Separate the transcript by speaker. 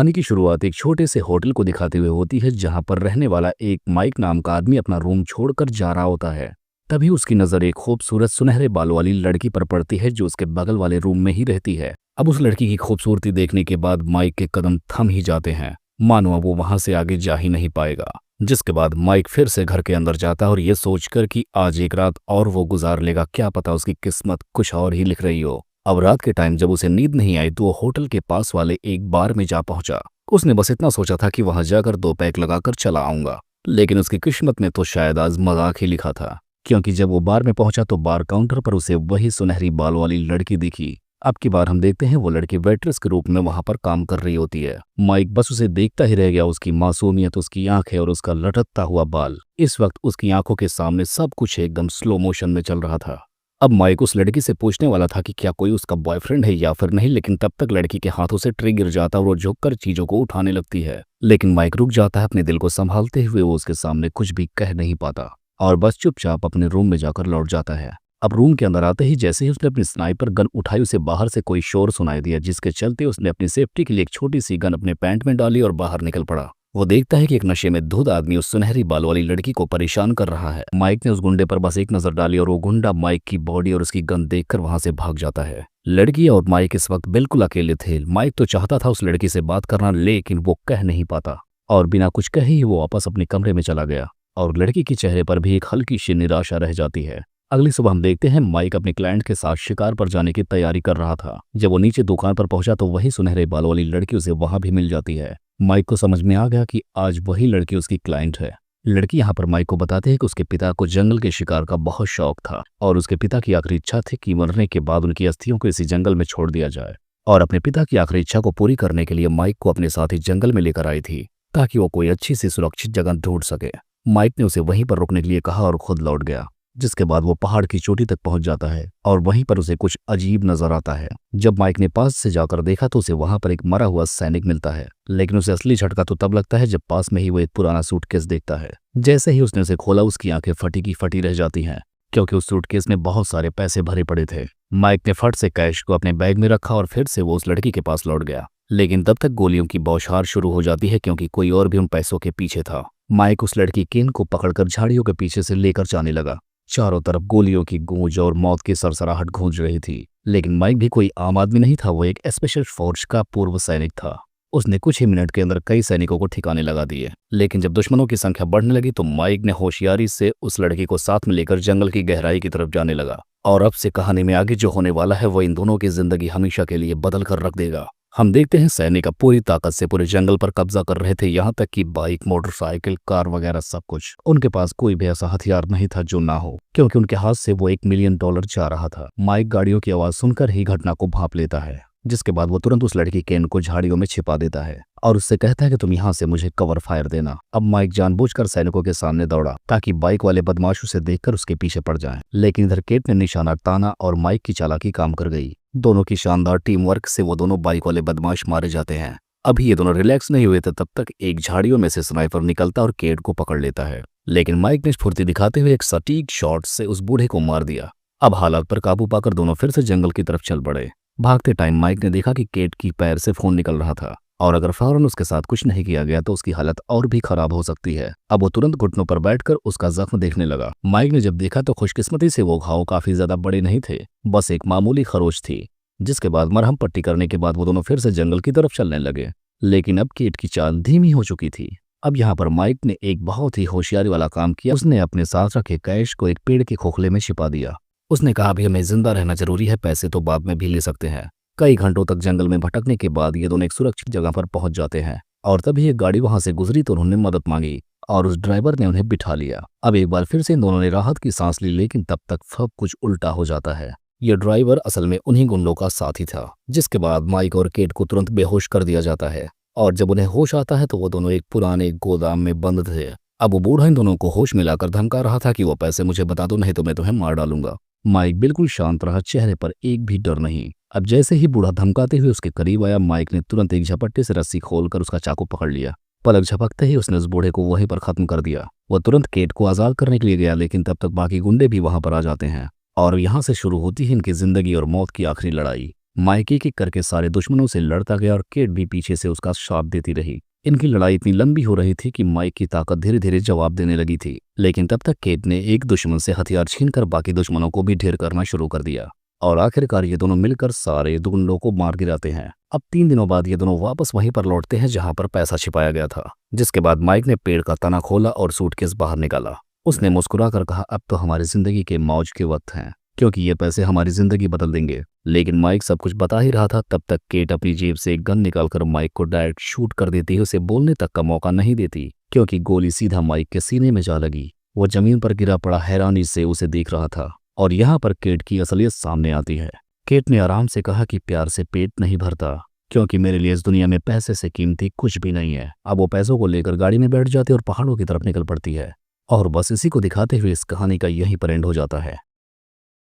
Speaker 1: कहानी की शुरुआत एक छोटे से होटल को दिखाते हुए होती है जहां पर रहने वाला एक माइक नाम का आदमी अपना रूम छोड़कर जा रहा होता है। तभी उसकी नजर एक खूबसूरत सुनहरे बाल वाली लड़की पर पड़ती है जो उसके बगल वाले रूम में ही रहती है। अब उस लड़की की खूबसूरती देखने के बाद माइक के कदम थम ही जाते हैं, मानो अब वो वहां से आगे जा ही नहीं पाएगा। जिसके बाद माइक फिर से घर के अंदर जाता है और ये सोचकर कि आज एक रात और वो गुजार लेगा, क्या पता उसकी किस्मत कुछ और ही लिख रही हो। अब रात के टाइम जब उसे नींद नहीं आई तो वो होटल के पास वाले एक बार में जा पहुंचा। उसने बस इतना सोचा था कि वहां जाकर 2 पैक लगाकर चला आऊंगा, लेकिन उसकी किस्मत में तो शायद आज मजाक ही लिखा था, क्योंकि जब वो बार में पहुंचा तो बार काउंटर पर उसे वही सुनहरी बाल वाली लड़की दिखी। अब की बार हम देखते हैं वो लड़की वेट्रेस के रूप में वहां पर काम कर रही होती है। माइक बस उसे देखता ही रह गया। उसकी मासूमियत, उसकी आंखें और उसका लटकता हुआ बाल। इस वक्त उसकी आंखों के सामने सब कुछ एकदम स्लो मोशन में चल रहा था। अब माइक उस लड़की से पूछने वाला था कि क्या कोई उसका बॉयफ्रेंड है या फिर नहीं, लेकिन तब तक लड़की के हाथों से ट्रे गिर जाता और वो झुककर चीजों को उठाने लगती है। लेकिन माइक रुक जाता है, अपने दिल को संभालते हुए वो उसके सामने कुछ भी कह नहीं पाता और बस चुपचाप अपने रूम में जाकर लौट जाता है। अब रूम के अंदर आते ही जैसे ही उसने अपनी स्नाइपर गन उठाई, उसे बाहर से कोई शोर सुनाई दिया, जिसके चलते उसने अपनी सेफ्टी के लिए एक छोटी सी गन अपने पैंट में डाली और बाहर निकल पड़ा। वो देखता है कि एक नशे में धुत आदमी उस सुनहरी बाल वाली लड़की को परेशान कर रहा है। माइक ने उस गुंडे पर बस एक नजर डाली और वो गुंडा माइक की बॉडी और उसकी गन देखकर वहां से भाग जाता है। लड़की और माइक इस वक्त बिल्कुल अकेले थे। माइक तो चाहता था उस लड़की से बात करना, लेकिन वो कह नहीं पाता और बिना कुछ कहे ही वो वापस अपने कमरे में चला गया और लड़की के चेहरे पर भी एक हल्की सी निराशा रह जाती है। अगली सुबह हम देखते हैं माइक अपने क्लाइंट के साथ शिकार पर जाने की तैयारी कर रहा था। जब वो नीचे दुकान पर पहुंचा तो वही सुनहरे बाल वाली लड़की उसे वहां भी मिल जाती है। माइक को समझ में आ गया कि आज वही लड़की उसकी क्लाइंट है। लड़की यहाँ पर माइक को बताते हैं कि उसके पिता को जंगल के शिकार का बहुत शौक था और उसके पिता की आखिरी इच्छा थी कि मरने के बाद उनकी अस्थियों को इसी जंगल में छोड़ दिया जाए। और अपने पिता की आखिरी इच्छा को पूरी करने के लिए माइक को अपने साथ ही जंगल में लेकर आई थी ताकि वो कोई अच्छी सी सुरक्षित जगह ढूंढ सके। माइक ने उसे वहीं पर रुकने के लिए कहा और खुद लौट गया। जिसके बाद वो पहाड़ की चोटी तक पहुंच जाता है और वहीं पर उसे कुछ अजीब नजर आता है। जब माइक ने पास से जाकर देखा तो उसे वहां पर एक मरा हुआ सैनिक मिलता है, लेकिन उसे असली झटका तो तब लगता है जब पास में ही वो एक पुराना सूटकेस देखता है। जैसे ही उसने उसे खोला उसकी आंखें फटी की फटी रह जाती हैं, क्योंकि उस सूटकेस में बहुत सारे पैसे भरे पड़े थे। माइक ने फट से कैश को अपने बैग में रखा और फिर से वो उस लड़की के पास लौट गया, लेकिन तब तक गोलियों की बौछार शुरू हो जाती है क्योंकि कोई और भी उन पैसों के पीछे था। माइक उस लड़की केन को पकड़कर झाड़ियों के पीछे से लेकर जाने लगा। चारों तरफ गोलियों की गूंज और मौत की सरसराहट गूंज रही थी, लेकिन माइक भी कोई आम आदमी नहीं था। वो एक स्पेशल फोर्स का पूर्व सैनिक था। उसने कुछ ही मिनट के अंदर कई सैनिकों को ठिकाने लगा दिए, लेकिन जब दुश्मनों की संख्या बढ़ने लगी तो माइक ने होशियारी से उस लड़की को साथ में लेकर जंगल की गहराई की तरफ जाने लगा। और अब से कहानी में आगे जो होने वाला है वो इन दोनों की जिंदगी हमेशा के लिए बदल कर रख देगा। हम देखते हैं सैनिक अब पूरी ताकत से पूरे जंगल पर कब्जा कर रहे थे, यहाँ तक कि बाइक, मोटरसाइकिल, कार वगैरह सब कुछ। उनके पास कोई भी ऐसा हथियार नहीं था जो ना हो, क्योंकि उनके हाथ से वो $1 मिलियन जा रहा था। माइक गाड़ियों की आवाज सुनकर ही घटना को भांप लेता है, जिसके बाद वो तुरंत उस लड़की केन को झाड़ियों में छिपा देता है और उससे कहता है कि तुम यहाँ से मुझे कवर फायर देना। अब माइक जानबूझकर सैनिकों के सामने दौड़ा ताकि बाइक वाले बदमाश उसे देखकर उसके पीछे पड़ जाएं, लेकिन इधर केट ने निशाना ताना और माइक की चालाकी काम कर गई। दोनों की शानदार टीम वर्क से वो दोनों बाइक वाले बदमाश मारे जाते हैं। अभी ये दोनों रिलैक्स नहीं हुए थे तब तक एक झाड़ियों में से स्नाइपर निकलता और केट को पकड़ लेता है, लेकिन माइक ने स्फूर्ति दिखाते हुए एक सटीक शॉट से उस बूढ़े को मार दिया। अब हालात पर काबू पाकर दोनों फिर से जंगल की तरफ चल पड़े। भागते टाइम माइक ने देखा कि केट की पैर से खून निकल रहा था और अगर फौरन उसके साथ कुछ नहीं किया गया तो उसकी हालत और भी खराब हो सकती है। अब वो तुरंत घुटनों पर बैठकर उसका जख्म देखने लगा। माइक ने जब देखा तो खुशकिस्मती से वो घाव काफी ज्यादा बड़े नहीं थे, बस एक मामूली खरोच थी। जिसके बाद मरहम पट्टी करने के बाद वो दोनों फिर से जंगल की तरफ चलने लगे, लेकिन अब केट की चाल धीमी हो चुकी थी। अब यहाँ पर माइक ने एक बहुत ही होशियारी वाला काम किया। उसने अपने साथ रखे कैश को एक पेड़ के खोखले में छिपा दिया। उसने कहा अभी हमें जिंदा रहना जरूरी है, पैसे तो बाद में भी ले सकते हैं। कई घंटों तक जंगल में भटकने के बाद ये दोनों एक सुरक्षित जगह पर पहुंच जाते हैं और तभी एक गाड़ी वहां से गुजरी तो उन्होंने मदद मांगी और उस ड्राइवर ने उन्हें बिठा लिया। अब एक बार फिर से इन दोनों ने राहत की सांस ली, लेकिन तब तक सब कुछ उल्टा हो जाता है। यह ड्राइवर असल में उन्हीं गुंडों का साथी था। जिसके बाद माइक और केट को तुरंत बेहोश कर दिया जाता है और जब उन्हें होश आता है तो वो दोनों एक पुराने गोदाम में बंद थे। अब वो बूढ़ा इन दोनों को होश मिलाकर धमका रहा था कि वो पैसे मुझे बता दो, नहीं तो मैं तुम्हें मार डालूंगा। माइक बिल्कुल शांत रहा, चेहरे पर एक भी डर नहीं। अब जैसे ही बूढ़ा धमकाते हुए उसके करीब आया, माइक ने तुरंत एक झपट्टे से रस्सी खोलकर उसका चाकू पकड़ लिया। पलक झपकते ही उसने उस बूढ़े को वहीं पर खत्म कर दिया। वो तुरंत केट को आजाद करने के लिए गया, लेकिन तब तक बाकी गुंडे भी वहां पर आ जाते हैं और यहाँ से शुरू होती है इनकी जिंदगी और मौत की आखिरी लड़ाई। माइक एक एक करके सारे दुश्मनों से लड़ता गया और केट भी पीछे से उसका साथ देती रही। इनकी लड़ाई इतनी लंबी हो रही थी कि माइक की ताकत धीरे धीरे जवाब देने लगी थी, लेकिन तब तक केट ने एक दुश्मन से हथियार छीनकर बाकी दुश्मनों को भी ढेर करना शुरू कर दिया और आखिरकार ये दोनों मिलकर सारे दुगुनों को मार गिराते हैं। अब 3 दिनों बाद ये दोनों वापस वहीं पर लौटते हैं जहां पर पैसा छिपाया गया था, जिसके बाद माइक ने पेड़ का तना खोला और सूटकेस बाहर निकाला। उसने मुस्कुराकर कहा, अब तो हमारी जिंदगी के मौज के वक्त हैं, क्योंकि ये पैसे हमारी जिंदगी बदल देंगे। लेकिन माइक सब कुछ बता ही रहा था, तब तक केट अपनी जेब से एक गन निकालकर माइक को डायरेक्ट शूट कर देती है, उसे बोलने तक का मौका नहीं देती, क्योंकि गोली सीधा माइक के सीने में जा लगी। वो जमीन पर गिरा पड़ा हैरानी से उसे देख रहा था और यहाँ पर केट की असलियत सामने आती है। केट ने आराम से कहा कि प्यार से पेट नहीं भरता, क्योंकि मेरे लिए इस दुनिया में पैसे से कीमती कुछ भी नहीं है। अब वो पैसों को लेकर गाड़ी में बैठ जाती और पहाड़ों की तरफ निकल पड़ती है और बस इसी को दिखाते हुए इस कहानी का यहीं पर एंड हो जाता है।